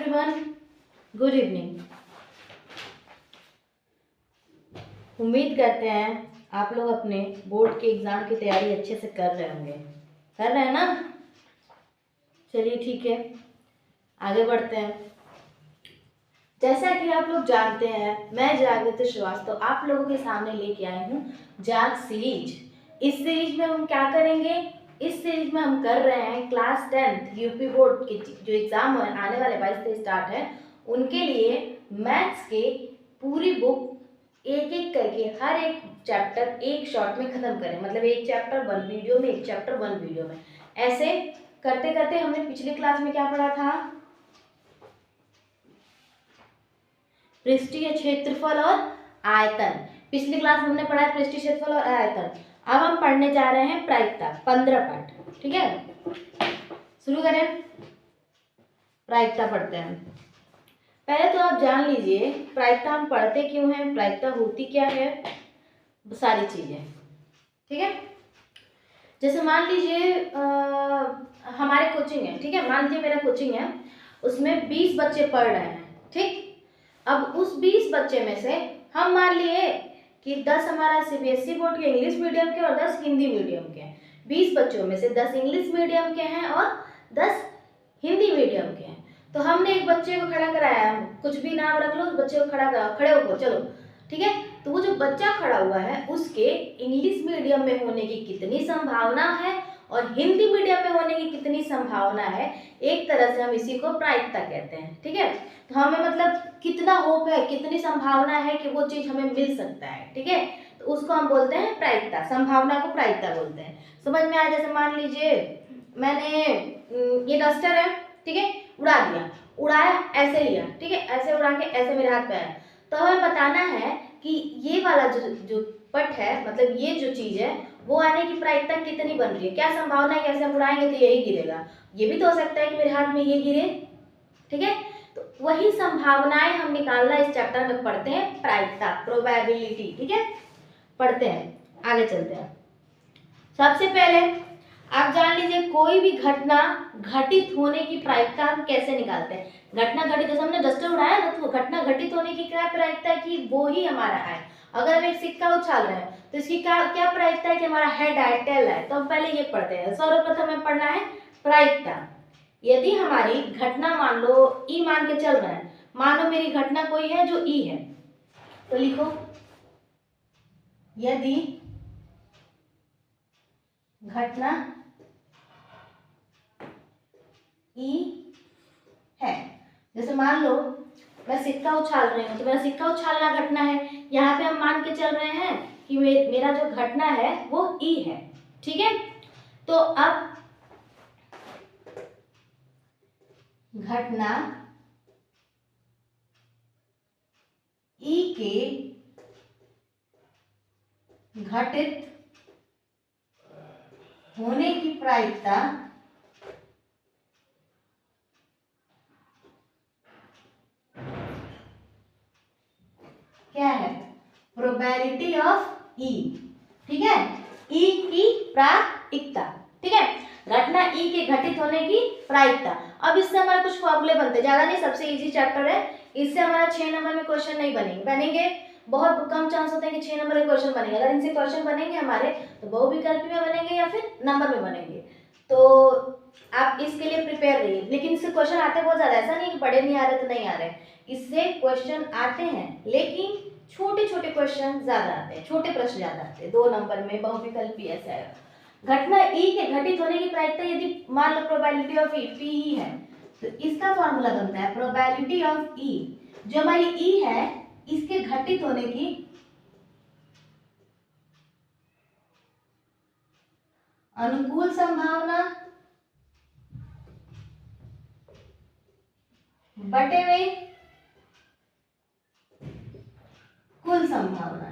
Everyone, good evening. उम्मीद करते हैं आप लोग अपने बोर्ड के एग्ज़ाम की तैयारी अच्छे से कर रहे होंगे। कर रहे हैं ना? चलिए ठीक है, आगे बढ़ते हैं। जैसा कि आप लोग जानते हैं, मैं जागृति श्रीवास्तव आप लोगों के सामने लेके आई हूँ जाग सीरीज। इस सीरीज में हम क्या करेंगे? इस सीरीज में हम कर रहे हैं क्लास 10 यूपी बोर्ड के जो एग्ज़ाम आने वाले 22 से स्टार्ट है, उनके लिए मैथ्स के पूरी बुक एक एक करके हर एक चैप्टर एक शॉट में ख़त्म करें। मतलब एक चैप्टर वन वीडियो में, एक चैप्टर वन वीडियो में। ऐसे करते करते हमने पिछली क्लास में क्या पढ़ा था? पृष्ठीय क्षेत्रफल और आयतन। पिछली क्लास में हमने पढ़ा है पृष्ठीय क्षेत्रफल और आयतन। अब हम पढ़ने जा रहे हैं प्रायिकता, 15 पार्ट। ठीक है, शुरू करें। प्रायिकता पढ़ते हैं। पहले तो आप जान लीजिए प्रायिकता हम पढ़ते क्यों हैं, प्रायिकता होती क्या है, सारी चीजें। ठीक है, जैसे मान लीजिए हमारे कोचिंग है। ठीक है, मान लीजिए मेरा कोचिंग है, उसमें 20 बच्चे पढ़ रहे हैं। ठीक, अब उस 20 बच्चे में से हम मान लिए कि 10 हमारा सीबीएसई बोर्ड के इंग्लिश मीडियम के और 10 हिंदी मीडियम के हैं। 20 बच्चों में से 10 इंग्लिश मीडियम के हैं और 10 हिंदी मीडियम के हैं। तो हमने एक बच्चे को खड़ा कराया, कुछ भी नाम रख लो, उस बच्चे को खड़ा करा, खड़े हो चलो। ठीक है, तो वो जो बच्चा खड़ा हुआ है उसके इंग्लिश मीडियम में होने की कितनी संभावना है और हिंदी मीडियम में होने की कितनी संभावना है, एक तरह से हम इसी को प्रायिकता कहते हैं। ठीक है, तो हमें मतलब कितना होप है, कितनी संभावना है कि वो चीज हमें मिल सकता है। ठीक है, तो उसको हम बोलते हैं प्रायिकता, संभावना को प्रायिकता बोलते हैं। समझ में आया? जैसे मान लीजिए मैंने ये डस्टर है, ठीक है, उड़ा दिया, उड़ाया, ऐसे लिया, ठीक है, ऐसे उड़ा के ऐसे मेरे हाथ पे आया, तो हमें बताना है कि ये वाला जो पट है, मतलब ये जो चीज है, वो आने की प्रायिकता कितनी बन रही है, क्या संभावना है, कैसे हम उड़ाएंगे तो यही गिरेगा। ये भी तो हो सकता है कि मेरे हाथ में ये गिरे। ठीक है, तो वही संभावनाएं हम निकालना इस चैप्टर में पढ़ते हैं, प्रायिकता, प्रोबेबिलिटी। ठीक है, पढ़ते हैं, आगे चलते हैं। सबसे पहले आप जान लीजिए कोई भी घटना घटित होने की प्रायिकता हम कैसे निकालते हैं। घटना घटित, जैसे हमने डस्टर उड़ाया ना, तो घटना घटित होने की क्या प्रायिकता है कि वो ही हमारा है। अगर हम एक सिक्का उछाल रहे हैं तो इसकी क्या प्रायिकता है कि हमारा हेड है, टेल है। तो हम पहले ये पढ़ते हैं। सर्वप्रथम हमें पढ़ना है प्रायिकता। यदि हमारी घटना मान लो ई मान के चल रहे हैं, मानो मेरी घटना कोई है जो ई है, तो लिखो यदि घटना ई है। जैसे मान लो मैं सिक्का उछाल रही हूँ, तो मेरा सिक्का उछालना घटना है। यहाँ पे हम मान के चल रहे हैं कि मेरा जो घटना है वो ई है। ठीक है, तो अब घटना ई के घटित होने की प्रायिकता क्या है? प्रोबेबिलिटी ऑफ ई। ठीक है, ई की प्रायिकता। ठीक है, घटना ई के घटित होने की प्रायिकता। अब इससे हमारे कुछ फॉर्मूले बनते हैं, ज्यादा नहीं, सबसे इजी चैप्टर है। इससे हमारा 6 नंबर में क्वेश्चन नहीं बनेंगे, बहुत कम चांस होते हैं कि 6 नंबर के क्वेश्चन बनेंगे। अगर इनसे क्वेश्चन बनेंगे हमारे तो बहुविकल्पी में बनेंगे या फिर नंबर में बनेंगे। तो आप इसके लिए प्रिपेयर रहिए। लेकिन इससे क्वेश्चन आते बहुत ज्यादा, ऐसा नहीं कि बड़े नहीं आ रहे तो नहीं आ रहे, इससे क्वेश्चन आते हैं, लेकिन छोटे छोटे क्वेश्चन ज्यादा आते हैं, छोटे प्रश्न ज्यादा आते हैं, 2 नंबर में बहुविकल्पी ऐसा है। घटना ई के घटित होने की प्रायिकता यदि मान लो प्रोबेबिलिटी ऑफ ई पी है, तो इसका फॉर्मूला बनता है प्रोबेबिलिटी ऑफ ई, जो हमारी ई है इसके घटित होने की अनुकूल संभावना बटे में कुल संभावना।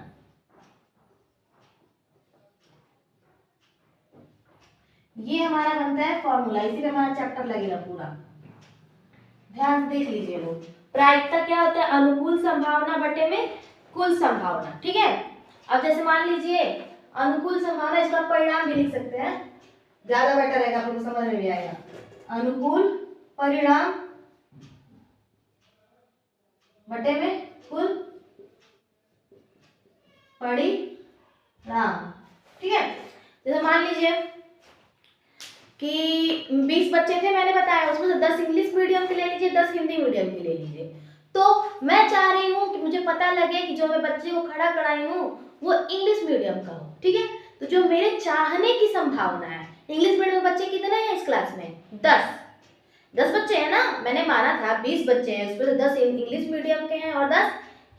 ये हमारा बनता है फॉर्मूला, इसी पे हमारा चैप्टर लगेगा पूरा। ध्यान देख लीजिए लोग, प्रायिकता क्या होता है? अनुकूल संभावना बटे में कुल संभावना। ठीक है, अब जैसे मान लीजिए अनुकूल संभावना, इसका परिणाम भी लिख सकते हैं, ज्यादा बेटर रहेगा, आपको समझ में भी आएगा। अनुकूल परिणाम बटे में कुल परिणाम। ठीक है, जैसे मान लीजिए कि 20 बच्चे थे, मैंने बताया, उसमें से 10 इंग्लिश मीडियम के ले लीजिए, 10 हिंदी मीडियम के ले लीजिए। तो मैं चाह रही हूँ कि मुझे पता लगे कि जो मैं बच्चे को खड़ा कराई हूँ वो इंग्लिश मीडियम का हो। ठीक है, तो जो मेरे चाहने की संभावना है, इंग्लिश मीडियम बच्चे कितने हैं इस क्लास में? 10 बच्चे हैं ना, मैंने माना था 20 बच्चे हैं, उसमें से 10 इंग्लिश मीडियम के हैं और 10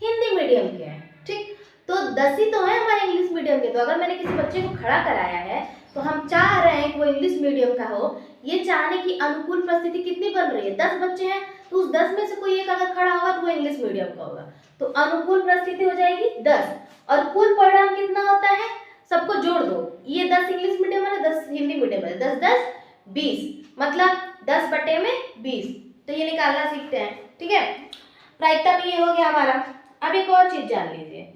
हिंदी मीडियम के हैं। ठीक, तो 10 ही तो है हमारे इंग्लिश मीडियम के। तो अगर मैंने किसी बच्चे को खड़ा कराया है तो हम चाह रहे हैं कि वो इंग्लिश मीडियम का हो। ये चाहने की अनुकूल परिस्थिति कितनी बन रही है? 10 बच्चे हैं, तो उस 10 में से कोई एक अगर खड़ा होगा तो वो इंग्लिश मीडियम का होगा, तो अनुकूल परिस्थिति हो जाएगी 10। और कुल परिणाम कितना होता है? सबको जोड़ दो, ये 10 इंग्लिश मीडियम है, 10 हिंदी मीडियम है, 10 10 20, मतलब 10 बटे में 20। तो ये निकालना सीखते हैं। ठीक है, प्रायिकता में ये हो गया हमारा। अब एक और चीज जान लीजिए,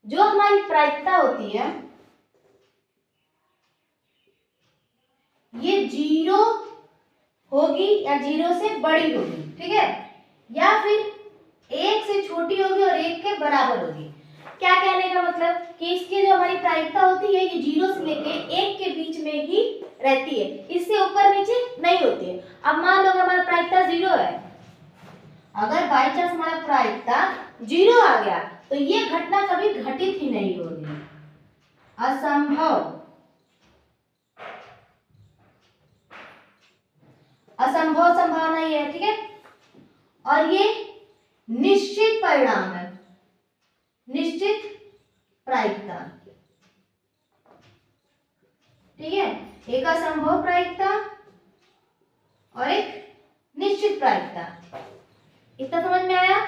जो हमारी प्रायिकता होती है ये 0 होगी या 0 से बड़ी होगी। ठीक है, या फिर 1 से छोटी होगी और 1 के बराबर होगी। क्या कहने का मतलब कि इसकी जो हमारी प्रायिकता होती है ये 0 से लेके 1 के बीच में ही रहती है, इससे ऊपर नीचे नहीं होती है। अब मान लो हमारा प्रायिकता 0 है, अगर बाई चांस हमारा प्रायिकता 0 आ गया तो ये घटना कभी घटित ही नहीं होगी, असंभव। असंभव संभावना ये है। ठीक है, और ये निश्चित परिणाम है, निश्चित प्रायिकता। ठीक है, एक असंभव प्रायिकता और एक निश्चित प्रायिकता। इतना समझ में आया?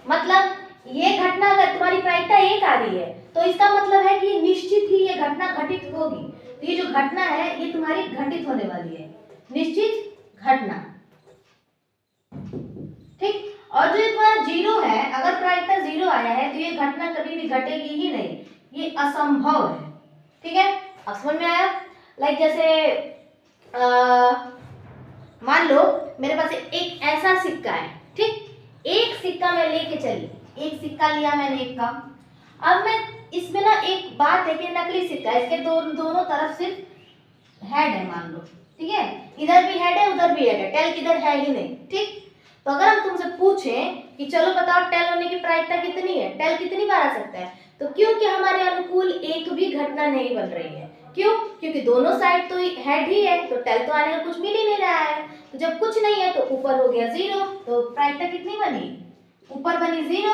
मतलब ये घटना अगर तुम्हारी प्रायिकता 1 आ रही है तो इसका मतलब है कि निश्चित ही ये घटना घटित होगी। तो ये जो घटना है ये तुम्हारी घटित होने वाली है, निश्चित घटना। ठीक, और जो तुम्हारा 0 है, अगर प्रायिकता 0 आया है तो ये घटना कभी भी घटेगी ही नहीं, ये असंभव है। ठीक है, अब समझ में आया? लाइक जैसे मान लो मेरे पास एक ऐसा सिक्का है। ठीक, एक सिक्का मैं लेके चली, एक सिक्का लिया मैंने एक का। अब मैं इसमें ना एक बात है कि नकली सिक्का, इसके दोनों तरफ सिर्फ हेड है मान लो। ठीक है, इधर भी हेड है उधर भी हेड है, टेल किधर है ही नहीं। ठीक, तो अगर हम तुमसे पूछें कि चलो बताओ टेल होने की प्रायिकता कितनी है, टेल कितनी बार आ सकता है, तो क्योंकि हमारे अनुकूल एक भी घटना नहीं बन रही है। क्यों? क्योंकि दोनों साइड तो हेड ही है, तो टेल तो आने का कुछ मिल ही नहीं रहा है। तो जब कुछ नहीं है तो ऊपर हो गया 0, तो प्रायिकता कितनी बनी? ऊपर बनी 0,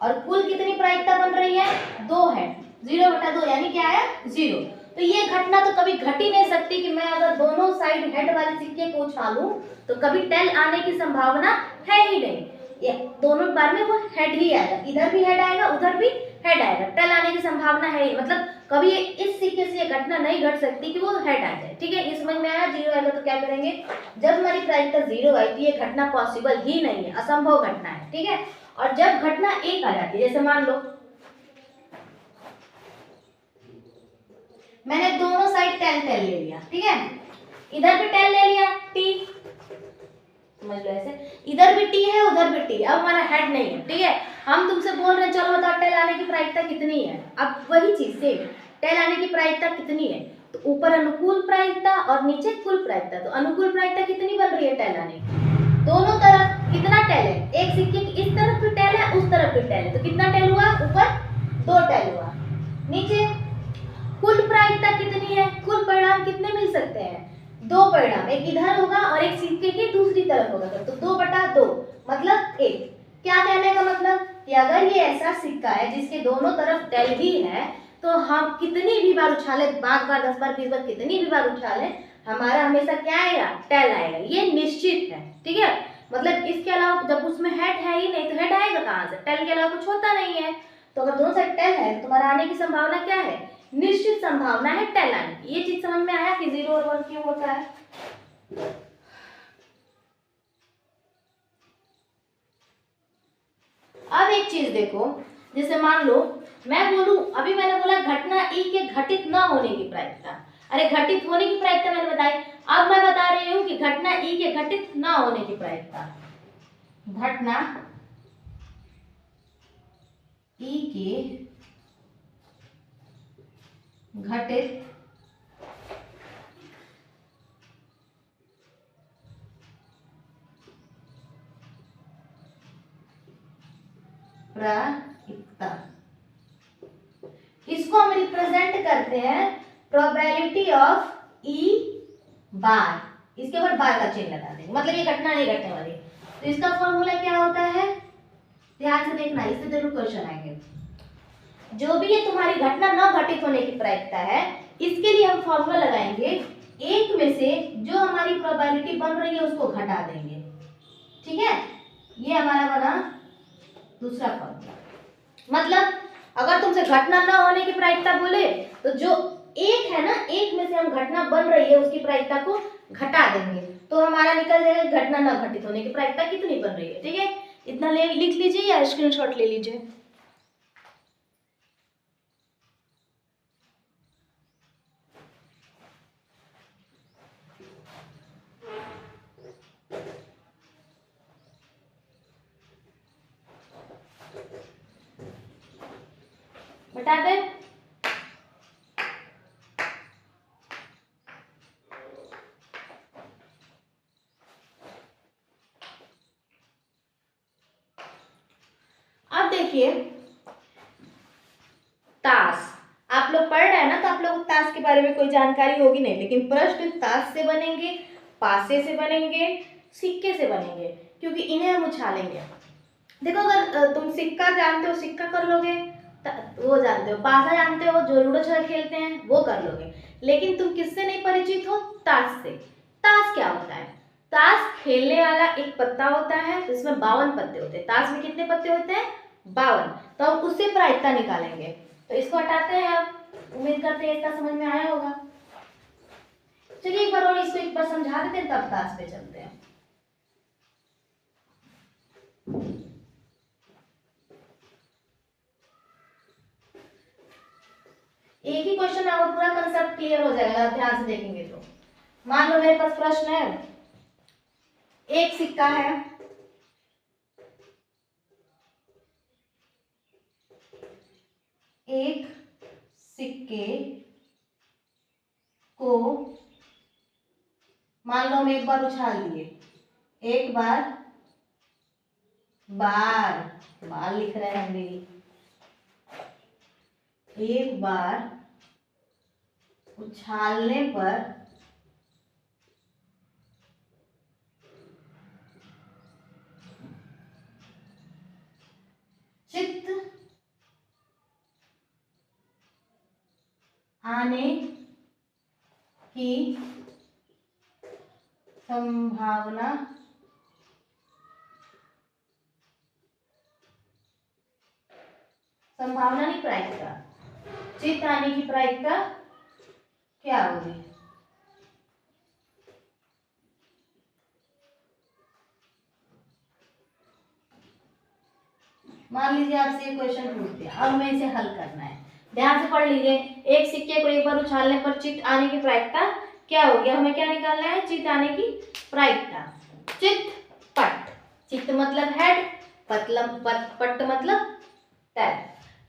और कुल कितनी प्रायिकता बन रही है? 2 है, 0 बटा 2 यानी क्या आया? 0। तो ये घटना तो कभी घट ही नहीं सकती कि मैं अगर दोनों साइड हेड वाले सिक्के को उछालूं तो कभी टेल आने की संभावना है ही नहीं। ये दोनों बार में वो हेड ही आएगा, इधर भी हेड आएगा उधर भी हेड आएगा, टेल आने की संभावना है ही, मतलब कभी इस सिक्के से ये घटना नहीं घट सकती कि वो हेड आ जाए। ठीक है, ये समझ में आया? 0 आएगा तो क्या करेंगे? जब हमारी प्रायिकता 0 आई तो ये घटना पॉसिबल ही नहीं है, असंभव घटना है। ठीक है, और जब घटना 1 आ जाती है, जैसे मान लो मैंने दोनों साइड टेल ले लिया। ठीक है, इधर भी टेल ले लिया, टी, समझ लो ऐसे, इधर भी टी है उधर भी टी, अब हमारा हेड नहीं है। ठीक है, हम तुमसे बोल रहे हैं चलो बताओ टेल आने की प्रायिकता कितनी है। अब वही चीज सेम, टेल आने की प्रायिकता कितनी है, तो ऊपर अनुकूल प्रायिकता और नीचे कुल प्रायिकता। तो अनुकूल प्रायिकता कितनी बन रही है टेल आने की? दोनों तरफ कितना टेल है? एक सिक्के की इस तरफ भी टेल है उस तरफ भी टेल है, तो कितना टेल हुआ? ऊपर 2 टेल हुआ। नीचे कुल प्रायिकता कितनी है? कुल परिणाम कितने मिल सकते हैं? 2 परिणाम, एक इधर होगा और एक सिक्के की दूसरी तरफ होगा, तो 2 बटा 2 मतलब 1। क्या कहने का मतलब कि अगर ये ऐसा सिक्का है जिसके दोनों तरफ टेल ही है तो हम कितनी भी बार उछाले, 5 बार 10 बार 20 बार कितनी भी बार उछाले, हमारा हमेशा क्या आएगा? टेल आएगा। ये निश्चित है। ठीक है, मतलब इसके अलावा जब उसमें हेड है ही नहीं तो हेड आएगा कहाँ से? टेल के अलावा कुछ होता नहीं है। तो अगर दोनों साइड टेल है तो तुम्हारा आने की संभावना क्या है? निश्चित संभावना है टेल आने की। ये चीज समझ में आया कि 0 और 1 क्यों होता है? अब एक चीज देखो, जैसे मान लो मैं बोलूं, अभी मैंने बोला घटना ई के घटित न होने की प्रायिकता, अरे घटित होने की प्रायिकता मैंने बताई, अब मैं बता रही हूँ कि घटना ई के घटित न होने की प्रायिकता। घटना ई के घटित प्रायिकता, इसको हम रिप्रेजेंट करते हैं प्रोबेबिलिटी ऑफ ई बार, इसके ऊपर बार का चिन्ह लगा देंगे, मतलब ये घटना नहीं घटने वाली। तो इसका फॉर्मूला क्या होता है, ध्यान से देखना, इससे जरूर क्वेश्चन आएंगे। जो भी ये तुम्हारी घटना न घटित होने की प्रायिकता है, इसके लिए हम फॉर्मूला लगाएंगे, एक में से जो हमारी प्रोबेबिलिटी बन रही है उसको घटा देंगे। ठीक है, ये हमारा बना दूसरा फॉर्मूला। मतलब अगर तुमसे घटना न होने की प्रायिकता बोले तो जो एक है ना, एक में से हम घटना बन रही है उसकी प्रायिकता को घटा देंगे, तो हमारा निकल जाएगा घटना न घटित होने की प्रायिकता कितनी बन रही है। ठीक है, इतना लिख लीजिए या स्क्रीनशॉट ले लीजिए। बता दे, अब देखिए ताश आप लोग पढ़ रहे हैं ना, तो आप लोग को ताश के बारे में कोई जानकारी होगी नहीं, लेकिन प्रश्न ताश से बनेंगे, पासे से बनेंगे, सिक्के से बनेंगे, क्योंकि इन्हें हम उछालेंगे। देखो अगर तुम सिक्का जानते हो सिक्का कर लोगे, वो जानते हो, पासा जानते हो, जो लूडो छक्का खेलते हैं वो कर लोगे, लेकिन तुम किससे नहीं परिचित हो, ताश से। ताश क्या होता है, ताश खेलने वाला एक पत्ता होता है, इसमें 52 पत्ते होते हैं। ताश में कितने पत्ते होते हैं, 52। तो हम उससे प्रायिकता निकालेंगे, तो इसको हटाते हैं। अब उम्मीद करते हैं इतना समझ में आया होगा। चलिए एक बार और इसको एक बार समझा देते हैं, तब ताश पे चलते हैं। एक ही क्वेश्चन में आपको पूरा कंसेप्ट क्लियर हो जाएगा अगर ध्यान से देखेंगे तो। मान लो मेरे पास प्रश्न है, एक सिक्का है, एक सिक्के को मान लो हम एक बार उछाल दिए, एक बार बार लिख रहे हैं हम भी, एक बार उछालने पर चित्त आने की संभावना नहीं, प्रायिकता, चित्त आने की प्रायिकता क्या होगी। मान लीजिए आपसे ये क्वेश्चन पूछ दिया, अब हमें इसे हल करना है। ध्यान से पढ़ लीजिए, एक सिक्के को एक बार उछालने पर चित्त आने की प्रायिकता क्या होगी। हमें क्या निकालना है, चित्त आने की प्रायिकता। चित्त पट, चित्त मतलब हेड, पट मतलब टैल।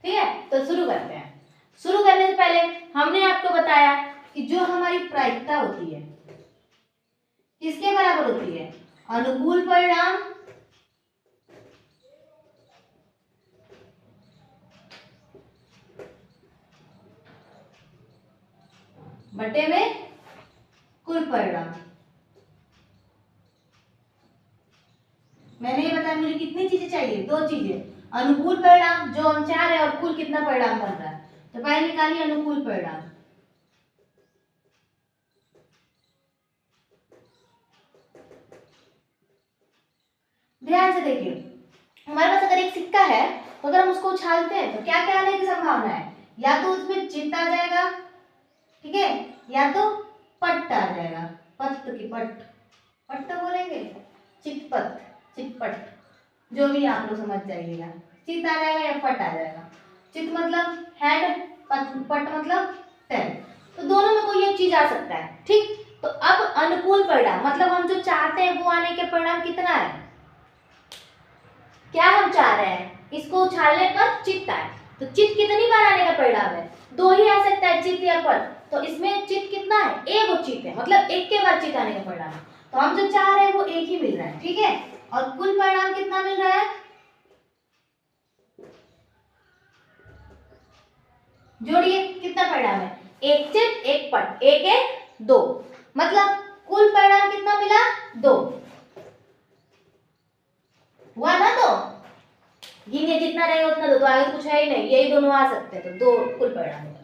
ठीक है, तो शुरू करते हैं। शुरू करने से पहले हमने आपको बताया कि जो हमारी प्रायिकता होती है किसके बराबर होती है, अनुकूल परिणाम बटे में कुल परिणाम। मैंने ये बताया मुझे कितनी चीजें चाहिए, 2 चीजें, अनुकूल परिणाम जो हम चाह रहे हैं और कुल कितना परिणाम बन रहा है। तो पहले निकालिए अनुकूल परिणाम। ध्यान से देखिए, हमारे पास अगर एक सिक्का है तो अगर हम उसको उछालते हैं तो क्या क्या आने की संभावना है, या तो उसमें चित्त आ जाएगा, ठीक है, या तो पट्ट आ जाएगा, पट्ट तो बोलेंगे, चितपट, जो भी आप लोग समझ जाइएगा, चित्त आ जाएगा या पट आ जाएगा। चित्त मतलब हेड, पट मतलब टेल, तो दोनों में कोई एक चीज आ सकता है। ठीक, तो अब अनुकूल परिणाम मतलब हम जो चाहते हैं वो आने के परिणाम कितना है, क्या हम चाह रहे हैं, इसको उछालने पर चित्त आए। तो चित्त कितनी बार आने का परिणाम है, दो ही आ सकता है, चित्त या पद। तो इसमें चित्त कितना है, एक चित्त है, मतलब एक के बाद चित्त आने का परिणाम है। तो हम जो चाह रहे हैं वो एक ही मिल रहा है, ठीक है। और कुल परिणाम कितना मिल रहा है, जोड़िए कितना परिणाम है, एक चित्त एक पद, एक एक दो, मतलब कुल परिणाम कितना मिला, दो हुआ ना। तो गिनिए जितना रहेगा उतना दो, तो आगे कुछ है ही नहीं, यही दोनों आ सकते हैं, तो दो कुल परिणाम होगा।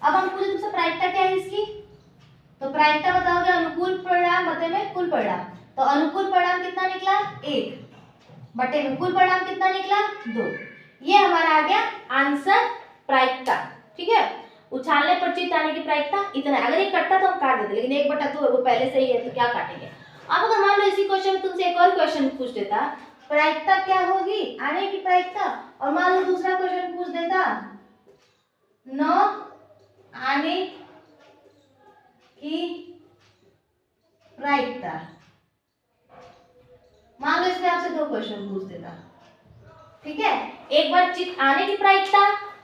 अब हम पूछे तुमसे प्रायिकता क्या है इसकी, तो प्रायिकता बताओगे अनुकूल परिणाम बटे में कुल परिणाम। तो अनुकूल परिणाम कितना निकला, एक बटे में कुल परिणाम कितना निकला, दो। ये हमारा आ गया आंसर प्रायिकता, ठीक है। उछालने पर चित्त आने की प्रायिकता इतना है। अगर ये कटता तो हम काट देते, लेकिन 1/2 है, वो पहले से ही है, तो क्या काटेंगे। अब अगर मान लो इसी क्वेश्चन में तुमसे एक और क्वेश्चन पूछ देता, प्रायिकता क्या होगी, आने की प्रायिकता, और मान लो दूसरा क्वेश्चन पूछ देता न आने की प्रायिकता। मान लो इसमें आपसे दो क्वेश्चन पूछ देता, ठीक है, एक बार चित्त आने की प्रायिकता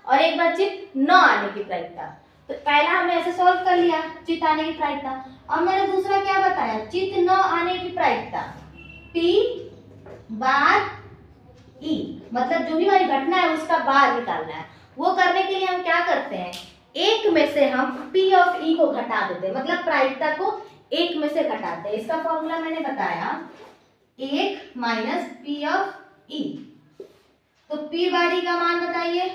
और एक बार चित्त न आने की प्रायिकता। तो पहला हमने ऐसे सॉल्व कर लिया, चित्त आने की प्रायिकता। अब मैंने दूसरा क्या बताया, चित्त न आने की प्रायिकता, P बार E, मतलब जो भी हमारी घटना है उसका बार निकालना है। वो करने के लिए हम क्या करते हैं, एक में से हम P ऑफ E को घटा देते हैं, मतलब प्रायिकता को एक में से घटाते हैं। इसका फॉर्मूला मैंने बताया, 1 माइनस P ऑफ E। तो P बार E का मान बताइए,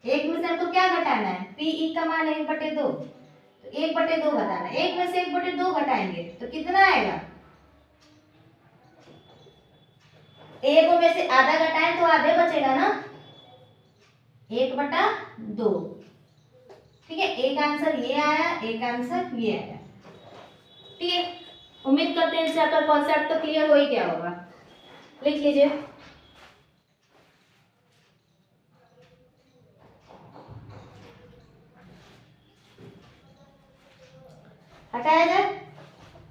एक में से हमको क्या घटाना है, P E का मान 1/2, तो 1/2 घटाना है, एक में से 1/2 घटाएंगे तो कितना आएगा, एक में से आधा घटाएं तो आधे बचेगा ना, 1/2, ठीक है। एक आंसर ये आया, एक आंसर ये आया, ठीक है। उम्मीद करते हैं इससे आपका कॉन्सेप्ट तो क्लियर हो ही गया होगा। लिख लीजिए, हटाया जाए,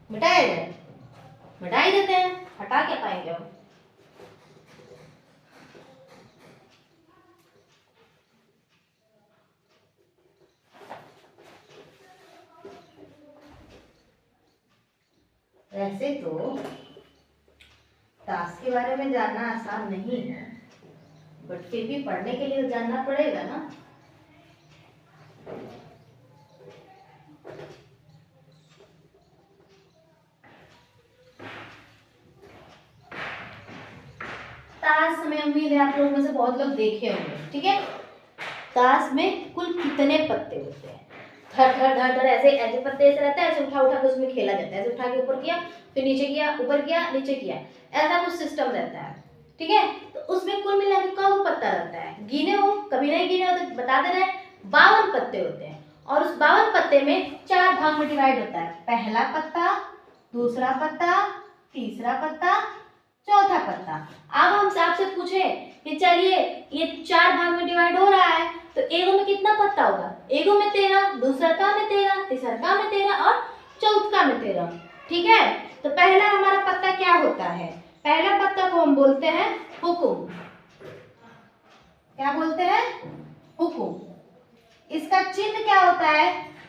मिटाया जाए, मिटा ही देते हैं, हटा क्या पाएंगे हम। वैसे तो टास्क के बारे में जानना आसान नहीं है, बट फिर भी पढ़ने के लिए जानना पड़ेगा ना। ताश में उम्मीद है आप लोगों में से बहुत लोग देखे होंगे, ठीक है। ताश में कुल कितने पत्ते होते हैं, धड़ धड़ धड़ धड़ ऐसे ऐसे पत्ते ऐसे रहता है, ऐसे उठा उठा के उसमें खेला जाता है, ऐसे उठा के ऊपर किया, फिर नीचे किया, ऊपर किया, नीचे किया, ऐसा कुछ सिस्टम रहता है, ठीक है। तो उसमें कुल मिला के कब पत्ता रहता है, गिने हो कभी नहीं गिने हो तो बता दे रहे हैं, 52 पत्ते होते हैं। और उस 52 पत्ते में 4 भाग में डिवाइड होता है, पहला पत्ता, दूसरा पत्ता, तीसरा पत्ता, चौथा पत्ता। अब हम आपसे पूछे कि चलिए ये 4 भाग में डिवाइड हो रहा है, तो एगो में कितना पत्ता होगा, एगो में 13, दूसरा का में 13, तीसरा का में 13 और चौथा में 13, ठीक है। तो पहला हमारा पत्ता क्या होता है, पहला पत्ता को हम बोलते हैं हुकुम, क्या बोलते हैं, हुकुम। इसका चिन्ह क्या होता है,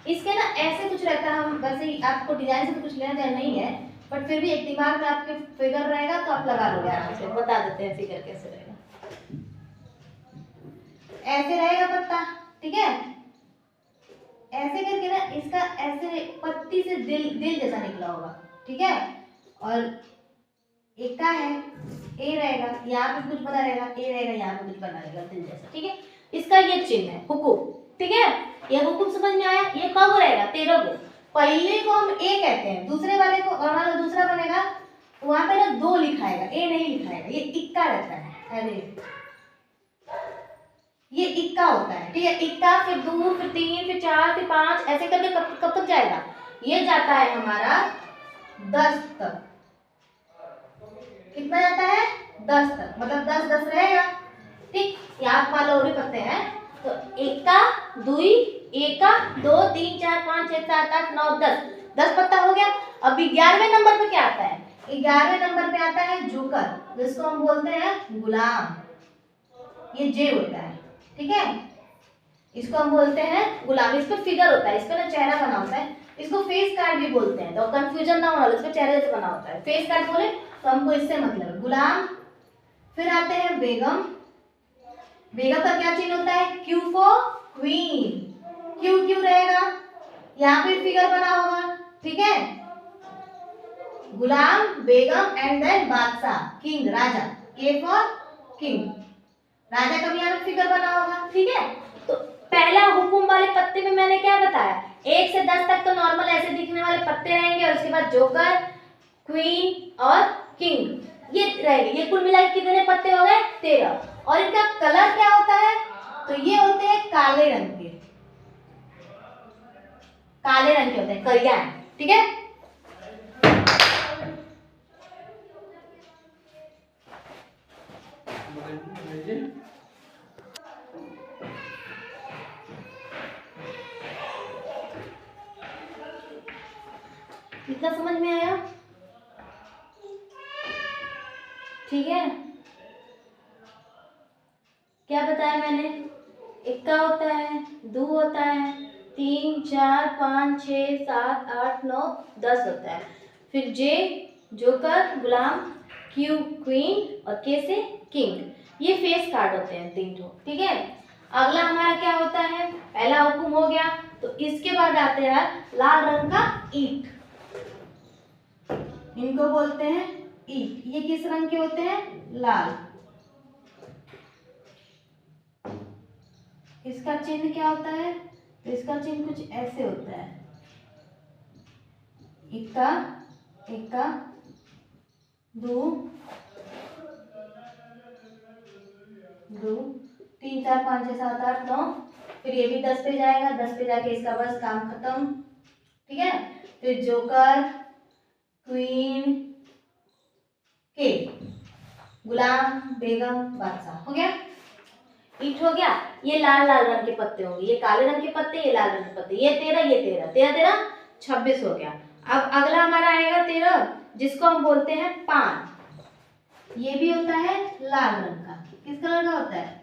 इसके ना ऐसे कुछ रहता है, हम वैसे आपको डिजाइन से तो कुछ लेना देना नहीं है, बट फिर भी एक दिमाग में आपके फिगर रहेगा तो आप लगा लोगे आराम से। बता देते हैं फिगर कैसे रहेगा, ऐसे रहेगा पत्ता, ठीक है। ऐसे करके ना इसका ऐसे पत्ती से दिल जैसा निकला होगा, ठीक है। और एक का है ए रहेगा, यहाँ पे कुछ बना रहेगा, ए रहेगा, यहाँ पे कुछ बना रहेगा दिल जैसा, ठीक है। इसका ये चिन्ह है हुकुम, ठीक है। ये हुकुम समझ में आया, ये कब रहेगा, 13 को। पहले को हम ए कहते हैं, दूसरे वाले को, और दूसरा बनेगा वहां पे ना 2 लिखाएगा, ए नहीं लिखाएगा, ये इक्का रहता है, अरे ये इक्का होता है, ठीक है। इक्का, फिर 2, फिर 3, फिर 4, फिर 5, ऐसे करके कब तक जाएगा, ये जाता है हमारा 10 तक। कितना जाता है, 10 तक, मतलब 10 10 रहेगा, ठीक। यहाँ वाले और भी पत्ते हैं, तो इक्का, 2, एका, 2, 3, 4, 5, 6, 7, 8, 9, 10 पत्ता हो गया। अब 11वें नंबर पे क्या आता है, 11वें नंबर पे आता है जोकर, जिसको हम बोलते हैं गुलाम। ये जे होता है, ठीक है, इसको हम बोलते हैं गुलाम। इस पे फिगर होता है, इस पे ना चेहरा बना होता है, इसको फेस कार्ड भी बोलते हैं, तो कंफ्यूजन ना होना, इस पे चेहरे से बना होता है। फेस कार्ड बोले तो हमको इससे मतलब है गुलाम। फिर आते हैं बेगम। बेगम का क्या चिन्ह होता है? Q for queen. Q Q रहेगा, यहाँ पे फिगर बना होगा, ठीक है। गुलाम, बेगम एंड देन बादशाह, किंग, राजा। के फॉर किंग, राजा का भी यहाँ पे फिगर बना होगा, ठीक है। तो पहला हुकुम वाले पत्ते में मैंने क्या बताया, 1 से 10 तक तो नॉर्मल ऐसे दिखने वाले पत्ते रहेंगे, और उसके बाद जोकर, क्वीन और किंग ये रहेंगे। ये कुल मिला के कितने पत्ते हो गए? 13। और इनका कलर क्या होता है? तो ये होते हैं काले रंग के, काले रंग के होते हैं, करिया, ठीक है। इतना समझ में आया? ठीक है, क्या बताया मैंने? इक्का होता है, दो होता है, 3 4 5 6 7 8 9 10 होता है। फिर जे जोकर, गुलाम, क्यू क्वीन और के से किंग, ये फेस कार्ड होते हैं 3 ठो, ठीक है। अगला हमारा क्या होता है? पहला हुकुम हो गया, तो इसके बाद आते हैं लाल रंग का ईंट, इनको बोलते हैं ईंट। ये किस रंग के होते हैं? लाल। इसका चिन्ह क्या होता है? तो इसका चिन्ह कुछ ऐसे होता है, इक्का इक्का, दो दो, 3 4 5 6 7 8 9, फिर ये भी 10 पे जाएगा, 10 पे जाके इसका बस काम खत्म, ठीक है। फिर जोकर, क्वीन, के, गुलाम, बेगम, बादशाह, हो गया। ईंट हो गया। ये लाल लाल रंग के पत्ते होंगे, ये काले रंग के पत्ते, ये लाल रंग के पत्ते, ये 13, ये 13, 13 13 26 हो गया। अब अगला हमारा आएगा 13, जिसको हम बोलते हैं पान। ये भी होता है लाल रंग का। किस कलर का होता है?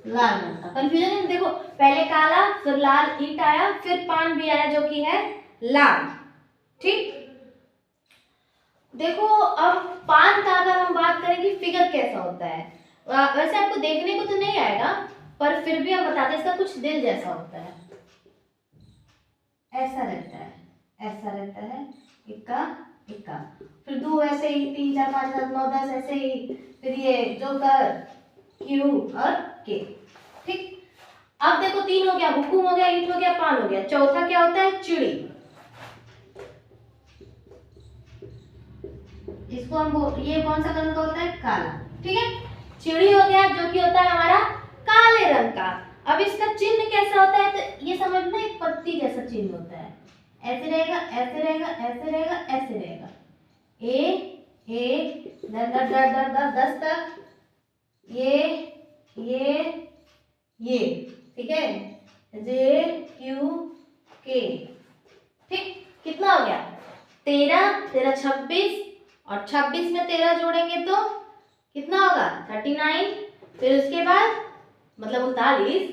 लाल रंग का। कंफ्यूजन है, देखो पहले काला, फिर लाल ईंट आया, फिर पान भी आया जो कि है लाल, ठीक। देखो अब पान का अगर हम बात करें कि फिगर कैसा होता है, वैसे आपको देखने को तो नहीं आएगा, पर फिर भी हम बताते हैं, इसका कुछ दिल जैसा होता है, ऐसा रहता है, ऐसा रहता है, इक्का इक्का, फिर दो ऐसे ही, 3 4 5 7 9 10 ऐसे ही, फिर ये जोकर, क्यू और के, ठीक। अब देखो 3 हो गया, हुकुम हो गया, ईंट हो गया, पान हो गया। चौथा क्या होता है? चिड़ी। इसको हम ये कौन सा कलर का होता है? काला, ठीक है। चिड़ी हो गया, जो कि होता है हमारा काले रंग का। अब इसका चिन्ह कैसा होता है? तो ये समझना, एक पत्ती जैसा चिन्ह होता है, ऐसे रहेगा, ऐसे रहेगा, ऐसे रहेगा, ऐसे रहेगा, ए डर डर डर डर डर 10 तक, ये, ठीक है, जे क्यू के, ठीक। कितना हो गया? 13 13 26, और 26 में 13 जोड़ेंगे तो कितना होगा? 39। फिर उसके बाद मतलब 39,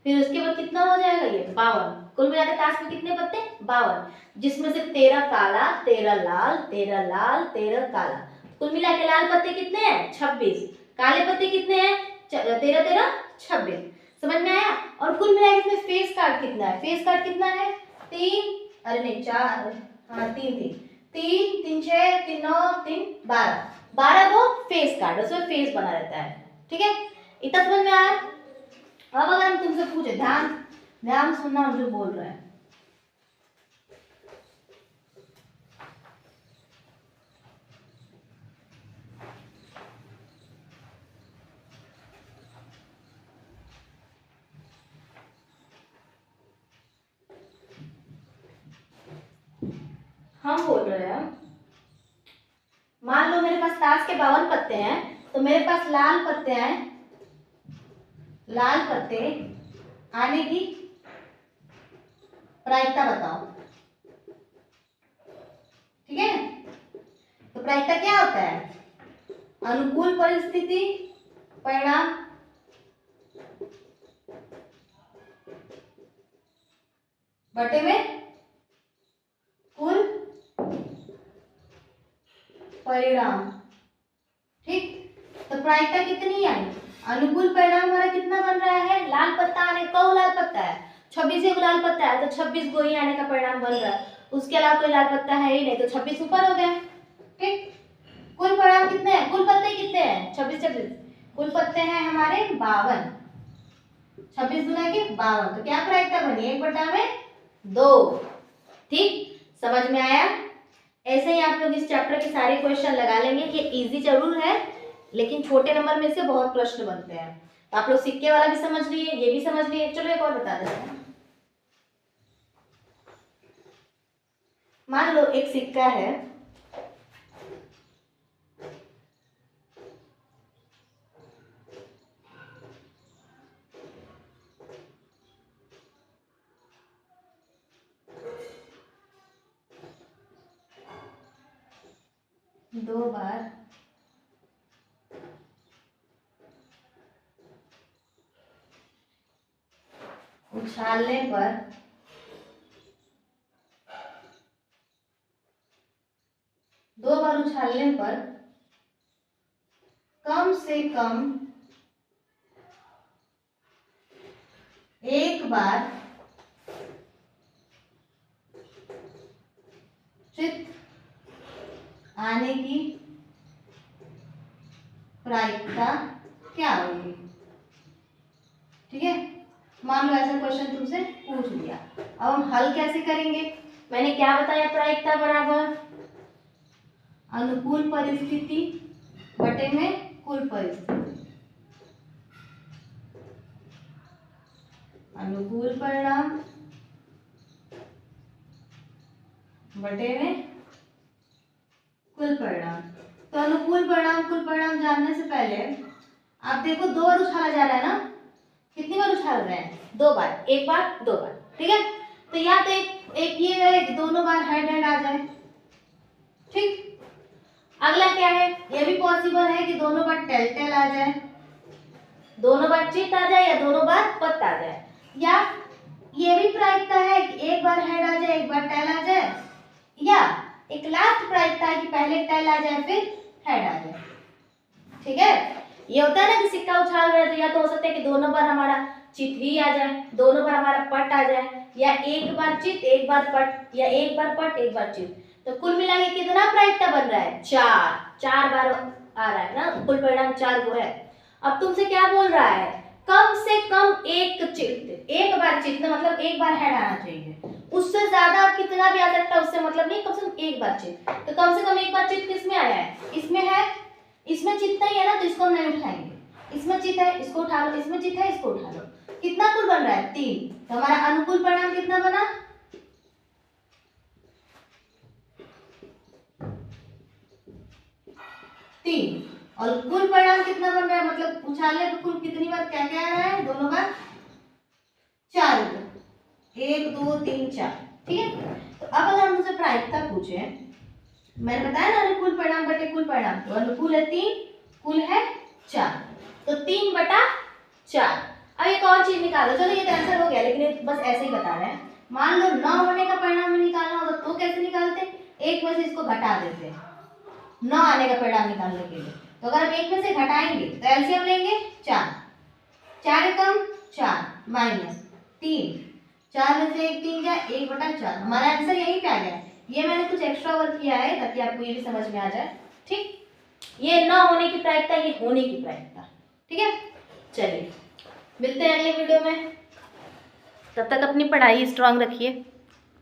फिर उसके बाद कितना हो जाएगा? ये 52। कुल मिलाकर ताश में कितने पत्ते? 52, जिसमें से 13 काला, 13 लाल, 13 लाल, 13 काला, कुल मिला के लाल पत्ते कितने हैं? 26। काले पत्ते कितने हैं? 13 13 26। समझ में आया? और कुल मिला के इसमें फेस कार्ड कितना है? फेस कार्ड कितना है? 3, अरे नहीं 4, हाँ 3 3 3 3 6 3 9 3 12, 12 वो फेस कार्ड, उसमें फेस बना रहता है, ठीक है। इतना समझ में आया? अब अगर हम तुमसे पूछे, ध्यान ध्यान सुनना हम जो बोल रहे हैं, हम बोल रहे हैं, मान लो मेरे पास ताश के 52 पत्ते हैं, तो मेरे पास लाल पत्ते हैं, लाल पत्ते आने की प्रायिकता बताओ, ठीक है। तो प्रायिकता क्या होता है? अनुकूल परिस्थिति परिणाम बटे में कुल परिणाम। ठीक, तो प्रायिकता कितनी आई? अनुकूल परिणाम हमारा कितना बन रहा है? लाल पत्ता आने का लाल पत्ता है 26 को लाल पत्ता है तो 26 को ही आने का परिणाम बन रहा है, उसके अलावा कोई लाल पत्ता है ही नहीं तो 26 ऊपर हो गया। ठीक, कुल परिणाम कितने हैं? कुल पत्ते कितने हैं? 26 कुल पत्ते हैं हमारे 52, 26 गुना के 52, तो क्या प्रायिकता बनी? 1/2। ठीक, समझ में आया? ऐसे ही आप लोग इस चैप्टर के सारे क्वेश्चन लगा लेंगे कि इजी जरूर है लेकिन छोटे नंबर में से बहुत प्रश्न बनते हैं। तो आप लोग सिक्के वाला भी समझ लिए, ये भी समझ लिए। चलो एक और बता देते हैं। मान लो एक सिक्का है, दो बार उछालने पर कम से कम एक बार चित आने की प्रायिकता क्या होगी? ठीक है, मान लो ऐसा क्वेश्चन तुमसे पूछ लिया, अब हम हल कैसे करेंगे? मैंने क्या बताया? प्रायिकता बराबर अनुकूल परिस्थिति बटे में कुल परिस्थिति, अनुकूल परिणाम बटे में कुल परिणाम। तो अनुकूल परिणाम कुल परिणाम जानने से पहले आप देखो 2 बार उछाला जा रहा है ना, कितनी बार उछाल रहे हैं? 2 बार, 1 बार 2 बार। ठीक है, तो या तो एक ये है कि दोनों बार हेड हेड आ जाए। ठीक, अगला क्या है? ये भी पॉसिबल है कि दोनों बार टेल टेल आ जाए, दोनों बार चित आ जाए या दोनों बार पत्त आ जाए, या ये भी प्रायिकता है कि एक बार हेड आ जाए एक बार टेल आ जाए, या एक लास्ट प्रायिकता है कि पहले टेल आ जाए फिर हेड आ जाए। ठीक है, ये होता है ना कि सिक्का उछाल रहे तो या तो हो सकता है कि दोनों बार हमारा चित ही आ जाए, दोनों बार हमारा पट आ जाए, या एक बार चित एक बार पट, या एक बार पट एक बार चित। तो कुल मिला के कितना प्रायिकता बन रहा है? 4 बार आ रहा है ना, कुल परिणाम 4 को है। अब तुमसे क्या बोल रहा है? कम से कम एक चित, एक बार चित मतलब एक बार हेड आना चाहिए, उससे ज्यादा कितना भी आ सकता है उससे मतलब नहीं, कम से कम एक बार चित। तो कम से कम एक बार चित किसमें आया है? इसमें है, इसमें चित नहीं है ना तो इसको हम नहीं उठाएंगे, इसमें चित है इसको उठा लो, इसमें चित है इसको उठा लो। कितना कुल बन रहा है? 3। तो हमारा अनुकूल परिणाम कितना बना? 3। और कुल परिणाम कितना बन रहा है? मतलब उछालने पर कुल कितनी बार क्या क्या आ रहा है? दोनों बार 4, 1 2 3 4। ठीक है, तो अब अगर मुझसे प्रायिकता पूछे, मैंने बताया ना अनुकूल परिणाम बटे कुल परिणाम, तो अनुकूल है 3, कुल है 4, तो 3/4। अब एक और चीज निकालो, चलो ये तो आंसर हो गया लेकिन बस ऐसे ही बता रहे हैं। मान लो 9 होने का परिणाम में निकालना होगा तो कैसे निकालते? एक में से इसको घटा देते 9 आने का परिणाम निकालने के लिए। तो अगर हम एक में से घटाएंगे तो एलसीएम लेंगे 4, 4 एकम 4 माइनस 3, 4 में से 1 3 गया 1/4। हमारा आंसर यहीं पे आ गया। ये मैंने कुछ एक्स्ट्रा वर्क किया है ताकि आपको ये भी समझ में आ जाए। ठीक, ये न होने की प्रायिकता, ये होने की प्रायिकता। ठीक है, चलिए मिलते हैं अगले वीडियो में, तब तक अपनी पढ़ाई स्ट्रांग रखिए।